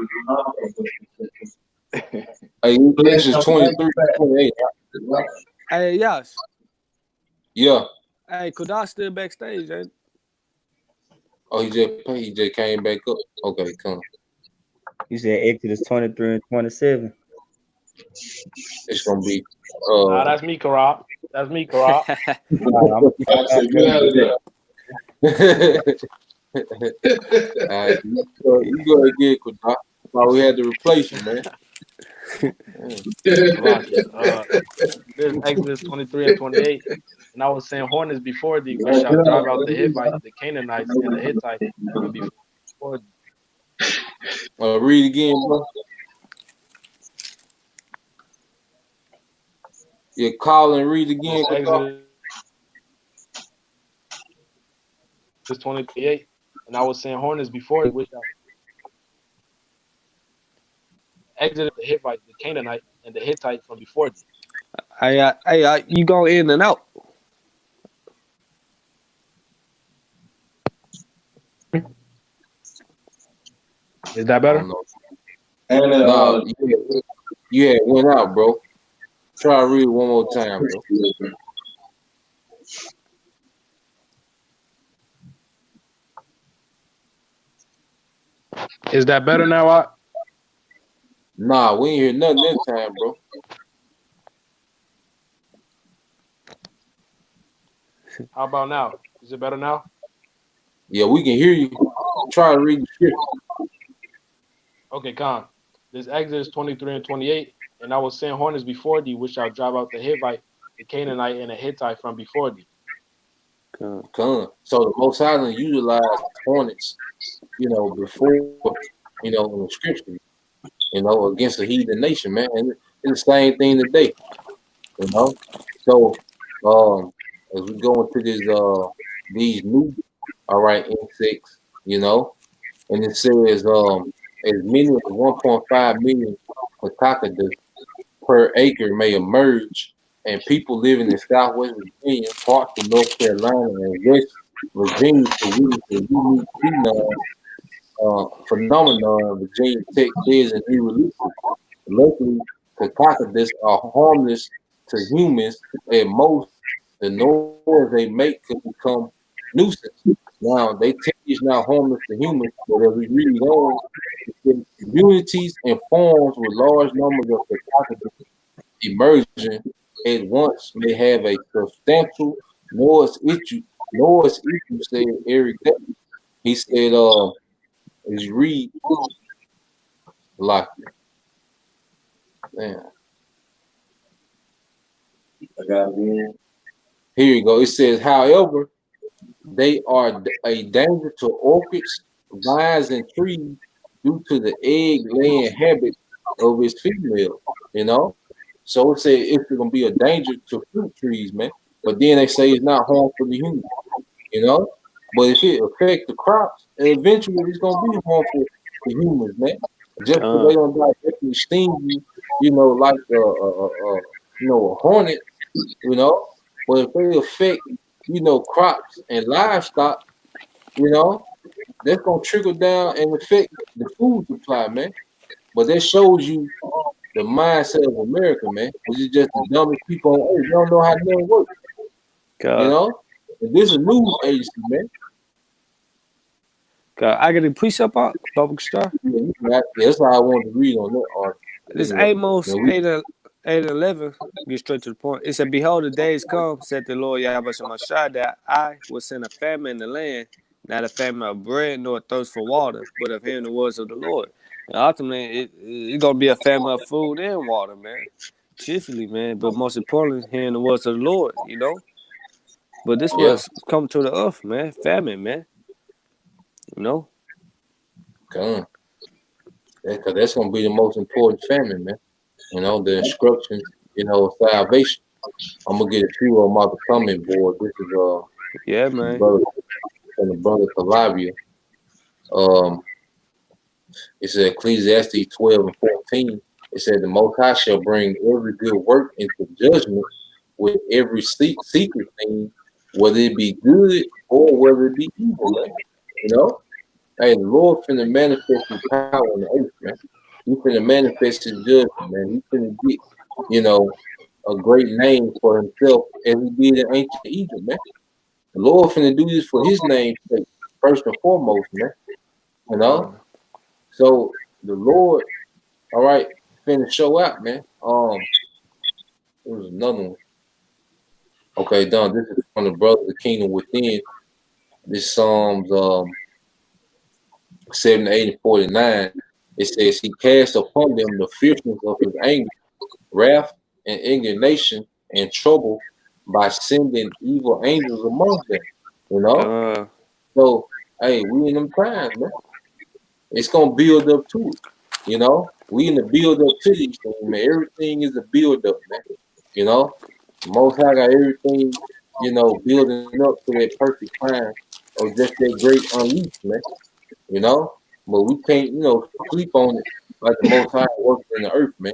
Hey, Exodus 23, 28. Hey, Yash. Yeah. Hey, Kudah still backstage, ain't? Oh, he just came back up. Okay, come. You said Exodus 23 and 27. It's gonna be Nah, that's me, Karab. That's me, Karab. Nah, I'm I said, get out of there. all right, you go again, Kudah. Thought we had to replace you, man. This Exodus 23 and 28. And I was saying, hornets before thee, which shall drive out the Hivites, the Canaanites, and the Hittites from before thee. Read again, bro. You call and read again, This Kudah. Exodus 28. And I was saying, hornets before thee, which shall exit the Hivite, the Canaanite, and the Hittite from before thee. Hey, you go in and out. Is that I better? don't know. And No, you had went out, bro. Try to read it one more time, bro. Is that better now? Nah, we ain't hear nothing this time, bro. How about now? Is it better now? Yeah, we can hear you. Try to read the script. Okay, Khan. This Exodus 23 and 28. And I was saying, hornets before thee, which shall drive out the Hivite, the Canaanite, and the Hittite from before thee. Come. So the Most High done utilized hornets, before, in the scripture, against a heathen nation, man. And it's the same thing today, you know. So, as we go into these new, all right, insects, and it says, as many as 1.5 million cockatoos per acre may emerge, and people living in Southwest Virginia, parts of North Carolina, and West Virginia to witness the unique phenomenon Virginia Tech says in new releases. Luckily, cockatoos are harmless to humans. At most, the noise they make could become nuisance. Now, they tech is not harmless to humans, but as we read on, it says communities and farms with large numbers of cockatoos emerging at once may have a substantial noise issue. Said Eric. He said, as you read, like, man. I got it in. Here you go. It says, however, they are a danger to orchids, vines, and trees due to the egg-laying habit of its female. So it says it's going to be a danger to fruit trees, man. But then they say it's not harmful to humans. But if it affects the crops, eventually it's gonna be harmful to humans, man. Just because they don't directly sting you, like a hornet, But if they affect, crops and livestock, that's gonna trickle down and affect the food supply, man. But that shows you the mindset of America, man. Which is just the dumbest people on earth. They don't know how nothing works. And this is a news agency, man. I got a precept out, Bubble Star. Yeah, that's how I wanted to read on that article. This Amos 8:11 get straight to the point. It said, "Behold, the days come," said the Lord Yahweh Shemashah, "that I will send a famine in the land, not a famine of bread nor a thirst for water, but of hearing the words of the Lord." And ultimately, it's gonna be a famine of food and water, man. Chiefly, man, but most importantly, hearing the words of the Lord. But this was coming to the earth, man. Famine, man. You know? Come, because that's gonna be the most important famine, man. You know, the instructions, salvation. I'm gonna get a few of them off the comment board. This is Yeah, the man. brother from the brother Calabria. Um, it said Ecclesiastes 12 and 14. It said the Most High shall bring every good work into judgment with every secret thing, whether it be good or whether it be evil, man. You know, hey, the Lord finna manifest His power on the earth, man. He finna manifest His judgment, man. He finna get, you know, a great name for Himself as He did in ancient Egypt, man. The Lord finna do this for His name's sake, first and foremost, man. You know, so the Lord, all right, finna show out, man. There was another one. Okay, done. This is from the brother, the kingdom within. This Psalms 7, 8, and 49. It says he cast upon them the fierceness of his anger, wrath, and indignation, and trouble by sending evil angels among them. You know? God. So, hey, we in them times, man. It's gonna build up to it. You know? We in the build up to these things, man. Everything is a build up, man. You know? Most High got everything, building up to that perfect time of just that great unleash, man. You know? But we can't, sleep on it like the Most High works in the earth, man.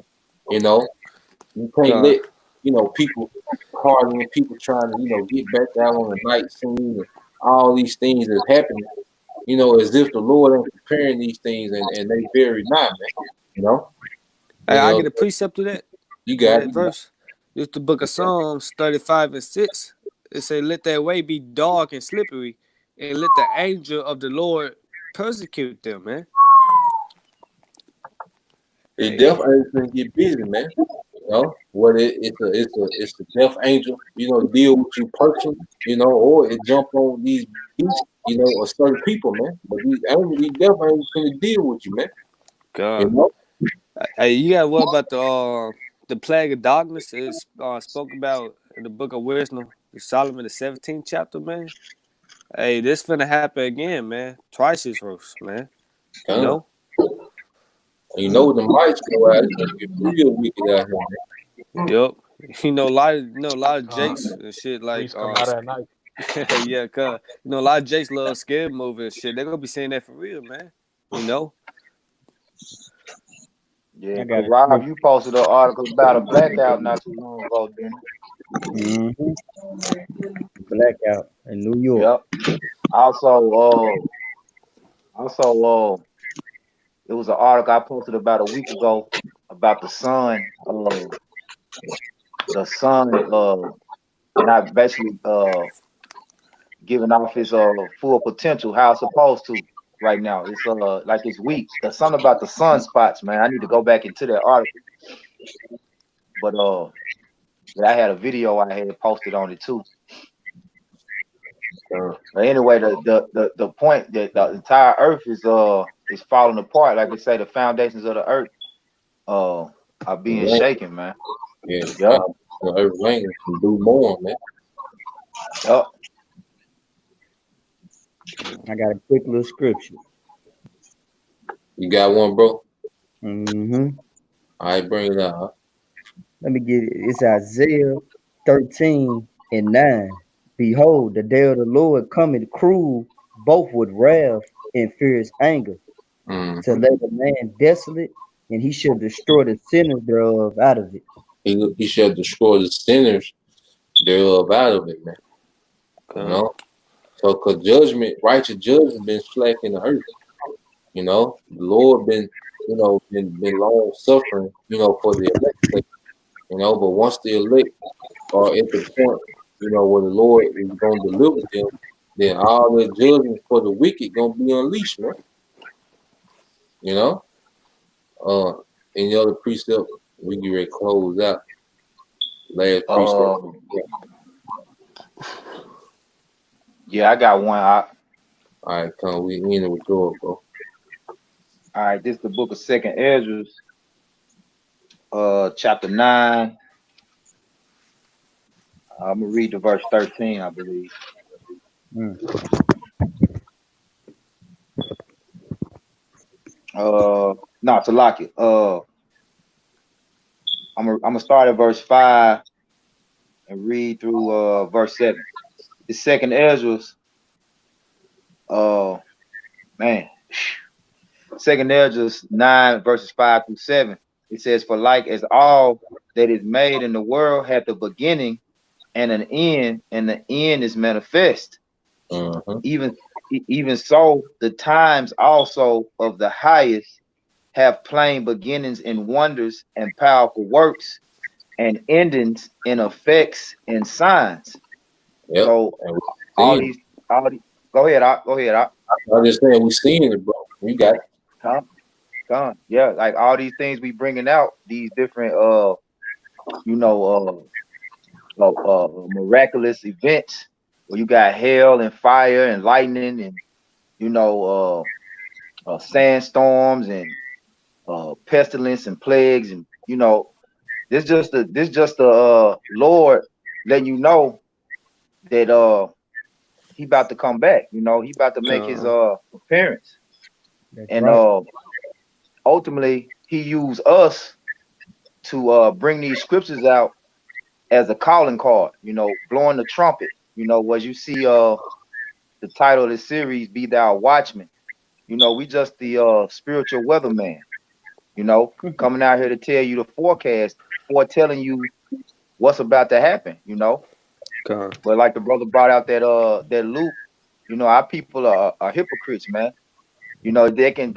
You know? You can't God. let, people hardening, people trying to, get back out on the night scene and all these things that's happening, as if the Lord ain't preparing these things and they very not, man. You know? Hey, You I know, get a precept to that. you To got that it. verse. It's the book of Psalms 35 and 6. It say, let that way be dark and slippery, and let the angel of the Lord persecute them, man. It Hey, definitely gonna get busy, man. Whether it's a death angel, deal with you personally, or it jump on these beasts, or certain people, man. But these death angels gonna deal with you, man. You God. know? Hey, you got what about the plague of darkness? It's spoke about in the book of wisdom, Solomon the 17th chapter, man. Hey, this finna happen again, man. Twice as worse, man. You And know? you know when the lights go out, it's gonna get real wicked out here, man. Yep. A lot of Uh, Jakes and shit like Priests come out at night. yeah, cause a lot of Jakes love scary movies and shit. They're gonna be saying that for real, man. You know? Yeah, I because got a Rob, script. you posted an article about a blackout not too long ago, didn't Mm-hmm. Blackout in New you? York. Yep. Also, it was an article I posted about a week ago about the sun, not basically giving off his full potential, how it's supposed to right now. It's like it's weak. There's something about the sunspots, man. I need to go back into that article. But yeah, I had a video I had posted on it too. But anyway, the point that the entire earth is falling apart. Like they say, the foundations of the earth are being shaken, man. Yeah, Yep. the earth raining can do more, man. Yep. I got a quick little scripture. You got one, bro? Mm-hmm. All right, bring it out. Huh? Let me get it. It's Isaiah 13 and 9. Behold, the day of the Lord cometh cruel, both with wrath and fierce anger, Mm. to lay the land desolate, and he shall destroy the sinners thereof out of it. He shall destroy the sinners thereof out of it, man. You God. know? So, cause righteous judgment been slack in the earth. The Lord been long suffering, for the elect, but once the elect are at the point, where the Lord is gonna deliver them, then all the judgment for the wicked gonna be unleashed, man. You know? Uh any other precept, we get ready to close out. Last precept. Uh, yeah, I got one. All right, come we in it with yours, bro. All right, this is the book of Second Ezra, chapter 9. I'm gonna read the verse 13, I believe. Mm. No, to lock it. I'm gonna start at verse 5 and read through verse 7. The second Ezra's, uh man, second Ezra's 9 verses 5 through 7. It says, for like as all that is made in the world hath a beginning and an end, and the end is manifest. Even so, the times also of the highest have plain beginnings in wonders and powerful works, and endings in effects and signs. Yep. So And we all seen it. these, go ahead, go ahead. I'm just saying we seen it, bro. You got it. Come, yeah, like all these things we bringing out, these different you know miraculous events where you got hell and fire and lightning and you know sandstorms and pestilence and plagues, and you know this just the Lord letting you know that he about to come back. You know, he about to make his appearance. That's And right. ultimately he used us to bring these scriptures out as a calling card, you know, blowing the trumpet. You know, as you see the title of the series, Be Thou a Watchman. You know, we just the spiritual weatherman, you know, coming out here to tell you the forecast, foretelling you what's about to happen, you know. God. But like the brother brought out that Luke, you know, our people are hypocrites, man. You know, they can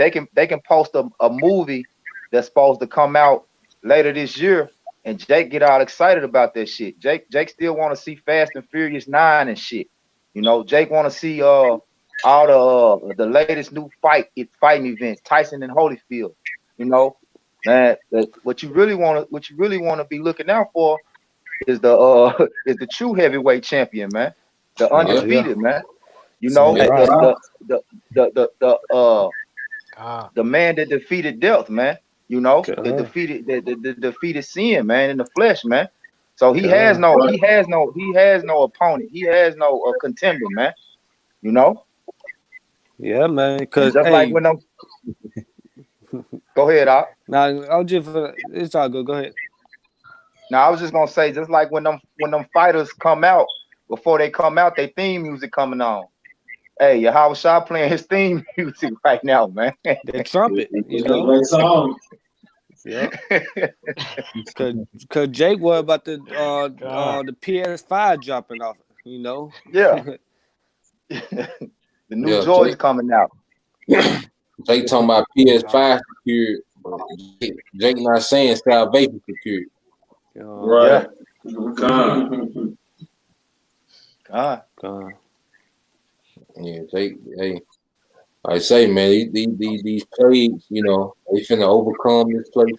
post a movie that's supposed to come out later this year, and Jake get all excited about that shit. Jake still want to see Fast and Furious 9 and shit. You know, Jake want to see all the latest new fighting events, Tyson and Holyfield. You know, man, what you really want to be looking out for is the is the true heavyweight champion, man, the Yeah. Yeah. undefeated, man. You That's know, Yeah. right. God. the man that defeated death, man. You know, the God. defeated the defeated sin, man, in the flesh, man. So God. he has no opponent. He has no contender, man. You know, Yeah, man. and Cause just like hey, when them, go ahead, Op. now I'll just it's all good. Go ahead. Now I was just gonna say, just like when them fighters come out, before they come out, their theme music coming on. Hey, Yahweh Shah playing his theme music right now, man. That trumpet, you It's a know. great song. Yep. Cause Jake was about God. the PS5 dropping off, you know. Yeah, the new Yeah. Joy's coming out. Jake talking about God. PS5 security, but Jake not saying salvation security. Yeah, Right. God. God. God. Yeah, Jake. Hey, I say, man, these plagues, you know, they finna overcome this place,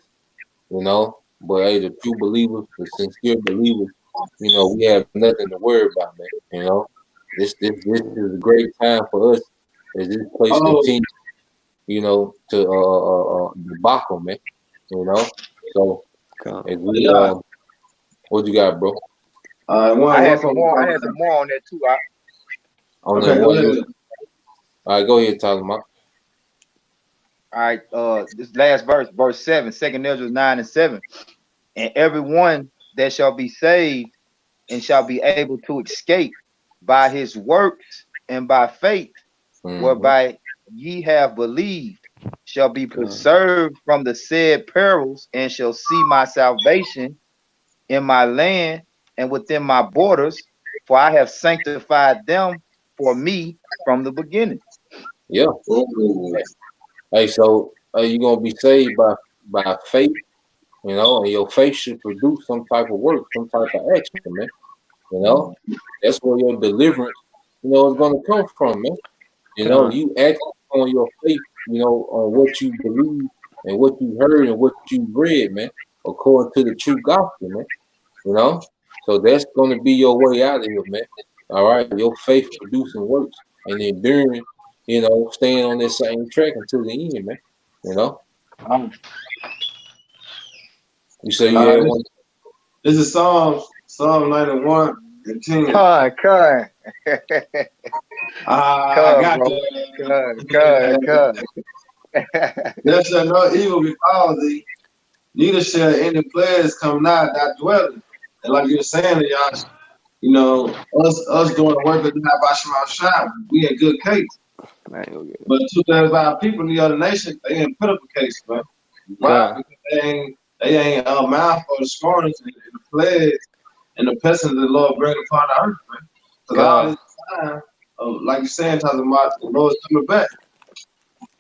you know. But hey, the true believers, the sincere believers, you know, we have nothing to worry about, man. You know, this is a great time for us as this place Oh, continues, you know, to debacle, man. You know, so God. as we yeah. what you got, bro? I One had some from more. I had some more on that too. On that okay, go one, ahead. all right, go ahead, Tyler. All right, this last verse 7, 2 Ezra 9 and 7. And everyone that shall be saved and shall be able to escape by his works and by faith, Mm-hmm. whereby ye have believed, shall be God. preserved from the said perils, and shall see my salvation in my land and within my borders, for I have sanctified them for me from the beginning. Yeah. Oh, Hey, so you gonna be saved by faith, you know, and your faith should produce some type of work, some type of action, man. You know, that's where your deliverance, you know, is gonna come from, man. You know, God. you act on your faith, you know, on what you believe and what you heard and what you read, man, according to the true gospel, man. You know, so that's gonna be your way out of here, man. All right, your faith producing works and enduring, you know, staying on this same track until the end, man. You know, Um, you say you had this, one. this is Psalm 91 and 10. Con, I con, got bro. Con. the There shall no evil befall thee, neither shall any players come nigh thy dwelling. And like you were saying, y'all, you know, us doing the work of the Habashim Shai, we in good case. Man, go get it. But 2,000 people in the other nation, they in pitiful case, man. Why? God. Because they ain't mindful of the scorners and the plagues and the pestilence the Lord bring upon the earth, man. Because all God. this time, like you're saying, talking about the Lord's coming back.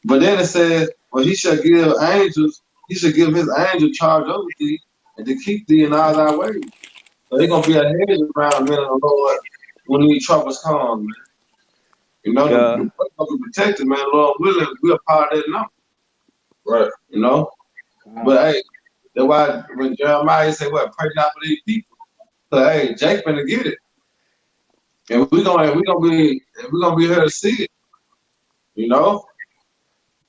But then it says, well, he shall give his angel charge over thee and to keep thee in all thy ways. So they're gonna be a hedge around the men of the Lord when these troubles come, man. You know, God. the people gonna be protected, man. Lord willing, we're a part of that now. Right. You know? But hey, that's why when Jeremiah said, what, pray not for these people. So hey, Jake finna get it. And we're gonna be here to see it. You know?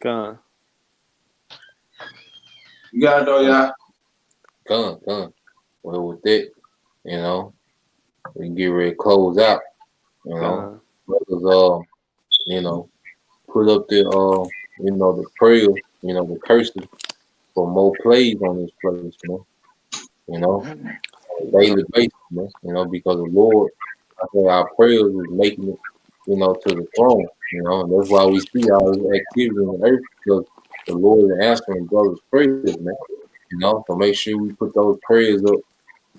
God. You gotta know, y'all. Come. Well, with that, you know, we can get ready to close out. You know, brothers, you know, put up the, you know, the prayer, you know, the curses for more plays on this place, man. You know, on a daily basis, man. You know, because the Lord, I think our prayers is making it, you know, to the throne. You know, and that's why we see all this activity on the earth because the Lord is answering brothers' prayers, man. You know, so make sure we put those prayers up,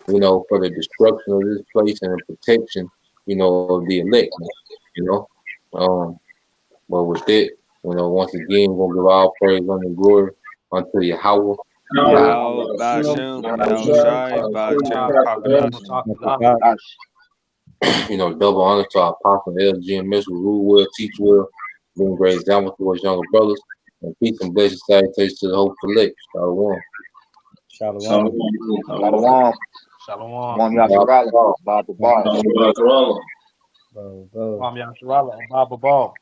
you know, for the destruction of this place and the protection, you know, of the elect, man. You know, but with that, you know, once again, we're gonna give all praise and glory unto Yahweh. Yahweh, Ba'ashem, Yahweh Shai, Ba'ashem, Pakadash. You know, double honor to our apostle LGMS who rule well, teach well, being great example to us younger brothers, and peace and blessings salutations to the whole collect. Shalom. Shalom. Shalom. Shalom. Yasharala. Baba Bar. Shalom. Bro. Yasharala, Baba Ball.